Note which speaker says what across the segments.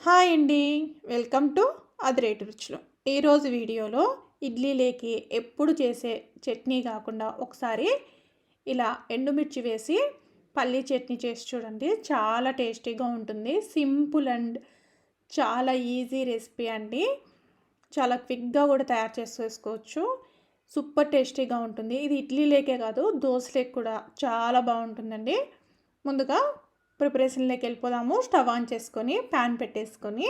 Speaker 1: Hi అండి. Welcome to అదిరేటు రుచులు. ఈరోజు వీడియోలో ఇడ్లీలోకి ఎప్పుడు చేసే చట్నీ కాకుండా ఒకసారి ఇలా ఎండుమిర్చి వేసి పల్లీ చట్నీ చేసి చూడండి. చాలా టేస్టీగా ఉంటుంది. సింపుల్ అండ్ చాలా ఈజీ రెసిపీ అండి. చాలా క్విక్గా కూడా తయారు చేసేసుకోవచ్చు. సూపర్ టేస్టీగా ఉంటుంది. ఇది ఇడ్లీలోకే కాదు దోశలోకి కూడా చాలా బాగుంటుందండి. ముందుగా ప్రిపరేషన్లోకి వెళ్ళిపోదాము. స్టవ్ ఆన్ చేసుకొని ప్యాన్ పెట్టేసుకొని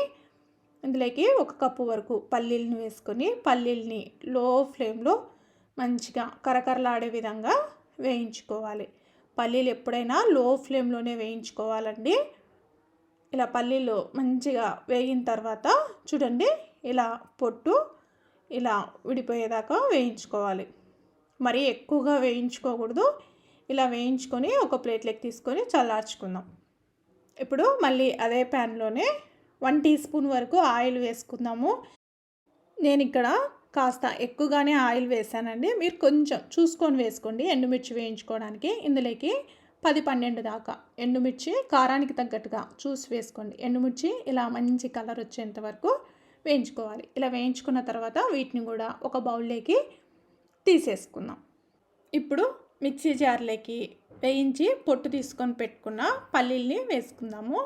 Speaker 1: ఇందులోకి 1 కప్పు వరకు పల్లీలను వేసుకొని పల్లీల్ని లో ఫ్లేమ్లో మంచిగా కరకరలాడే విధంగా వేయించుకోవాలి. పల్లీలు ఎప్పుడైనా లో ఫ్లేమ్లోనే వేయించుకోవాలండి. ఇలా పల్లీలు మంచిగా వేగిన తర్వాత చూడండి, ఇలా పొట్టు ఇలా విడిపోయేదాకా వేయించుకోవాలి. మరీ ఎక్కువగా వేయించుకోకూడదు. ఇలా వేయించుకొని ఒక ప్లేట్లోకి తీసుకొని చల్లార్చుకుందాం. ఇప్పుడు మళ్ళీ అదే ప్యాన్లోనే 1 టీ స్పూన్ వరకు ఆయిల్ వేసుకుందాము. నేను ఇక్కడ కాస్త ఎక్కువగానే ఆయిల్ వేసానండి. మీరు కొంచెం చూసుకొని వేసుకోండి ఎండుమిర్చి వేయించుకోవడానికి. ఇందులోకి 10-12 దాకా ఎండుమిర్చి కారానికి తగ్గట్టుగా చూసి వేసుకోండి. ఎండుమిర్చి ఇలా మంచి కలర్ వచ్చేంత వరకు వేయించుకోవాలి. ఇలా వేయించుకున్న తర్వాత వీటిని కూడా ఒక బౌల్లోకి తీసేసుకుందాం. ఇప్పుడు మిక్సీ జార్లోకి వేయించి పొట్టు తీసుకొని పెట్టుకున్న పల్లీల్ని వేసుకుందాము.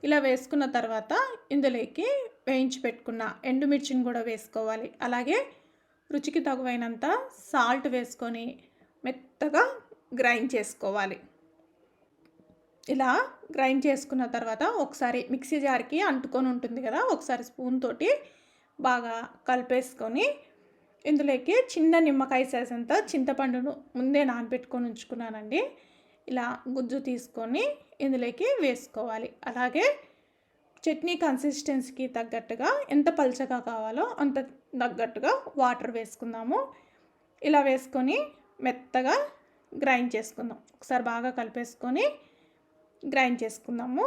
Speaker 1: ఇలా వేసుకున్న తర్వాత ఇందులోకి వేయించి పెట్టుకున్న ఎండుమిర్చిని కూడా వేసుకోవాలి. అలాగే రుచికి తగువైనంత సాల్ట్ వేసుకొని మెత్తగా గ్రైండ్ చేసుకోవాలి. ఇలా గ్రైండ్ చేసుకున్న తర్వాత ఒకసారి మిక్సీ జార్కి అంటుకొని ఉంటుంది కదా, ఒకసారి స్పూన్ తోటి బాగా కలిపేసుకొని ఇందులోకి చిన్న నిమ్మకాయ సైజ్ అంతా చింతపండును ముందే నానబెట్టుకొని ఉంచుకున్నానండి. ఇలా గుజ్జు తీసుకొని ఇందులోకి వేసుకోవాలి. అలాగే చట్నీ కన్సిస్టెన్సీకి తగ్గట్టుగా ఎంత పల్చగా కావాలో అంత తగ్గట్టుగా వాటర్ వేసుకుందాము. ఇలా వేసుకొని మెత్తగా గ్రైండ్ చేసుకుందాం. ఒకసారి బాగా కలిపేసుకొని గ్రైండ్ చేసుకుందాము.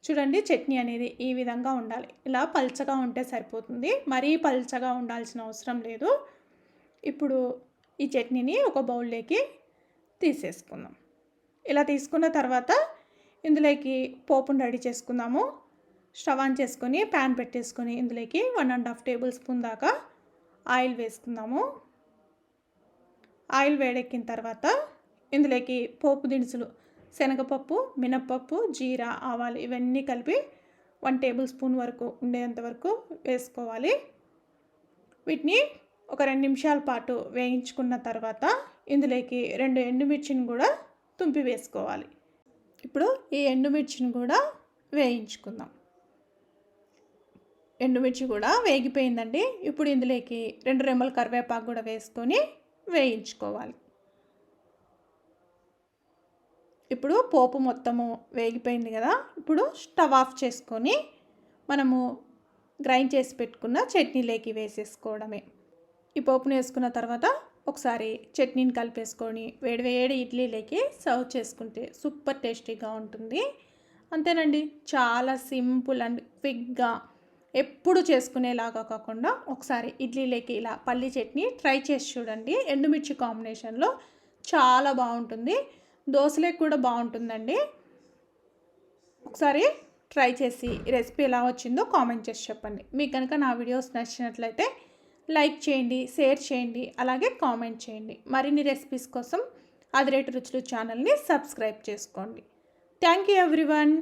Speaker 1: చూడండి, చట్నీ అనేది ఈ విధంగా ఉండాలి. ఇలా పల్చగా ఉంటే సరిపోతుంది. మరీ పల్చగా ఉండాల్సిన అవసరం లేదు. ఇప్పుడు ఈ చట్నీని ఒక బౌల్లోకి తీసేసుకుందాం. ఇలా తీసుకున్న తర్వాత ఇందులోకి పోపును రెడీ చేసుకుందాము. స్టవ్ ఆన్ చేసుకొని ప్యాన్ పెట్టేసుకొని ఇందులోకి 1.5 టేబుల్ స్పూన్ దాకా ఆయిల్ వేసుకుందాము. ఆయిల్ వేడెక్కిన తర్వాత ఇందులోకి పోపు దినుసులు శనగపప్పు, మినప్పప్పు, జీరా, ఆవాలు ఇవన్నీ కలిపి 1 టేబుల్ స్పూన్ వరకు ఉండేంత వరకు వేసుకోవాలి. వీటిని ఒక 2 నిమిషాల పాటు వేయించుకున్న తర్వాత ఇందులోకి 2 ఎండుమిర్చిని కూడా తుంపి వేసుకోవాలి. ఇప్పుడు ఈ ఎండుమిర్చిని కూడా వేయించుకుందాం. ఎండుమిర్చి కూడా వేగిపోయిందండి. ఇప్పుడు ఇందులోకి 2 రెమ్మల కరివేపాకు కూడా వేసుకొని వేయించుకోవాలి. ఇప్పుడు పోపు మొత్తము వేగిపోయింది కదా, ఇప్పుడు స్టవ్ ఆఫ్ చేసుకొని మనము గ్రైండ్ చేసి పెట్టుకున్న చట్నీలోకి వేసేసుకోవడమే. ఈ పోపును వేసుకున్న తర్వాత ఒకసారి చట్నీని కలిపేసుకొని వేడివేడి ఇడ్లీలోకి సర్వ్ చేసుకుంటే సూపర్ టేస్టీగా ఉంటుంది. అంతేనండి, చాలా సింపుల్ అండ్ క్విక్గా ఎప్పుడు చేసుకునేలాగా కాకుండా ఒకసారి ఇడ్లీలోకి ఇలా పల్లీ చట్నీ ట్రై చేసి చూడండి. ఎండుమిర్చి కాంబినేషన్లో చాలా బాగుంటుంది. దోశలకు కూడా బాగుంటుందండి. ఒకసారి ట్రై చేసి రెసిపీ ఎలా వచ్చిందో కామెంట్ చేసి చెప్పండి. మీకు కనుక నా వీడియోస్ నచ్చినట్లయితే లైక్ చేయండి, షేర్ చేయండి, అలాగే కామెంట్ చేయండి. మరిన్ని రెసిపీస్ కోసం అదిరేటు రుచులు ఛానల్ని సబ్స్క్రైబ్ చేసుకోండి. Thank you everyone.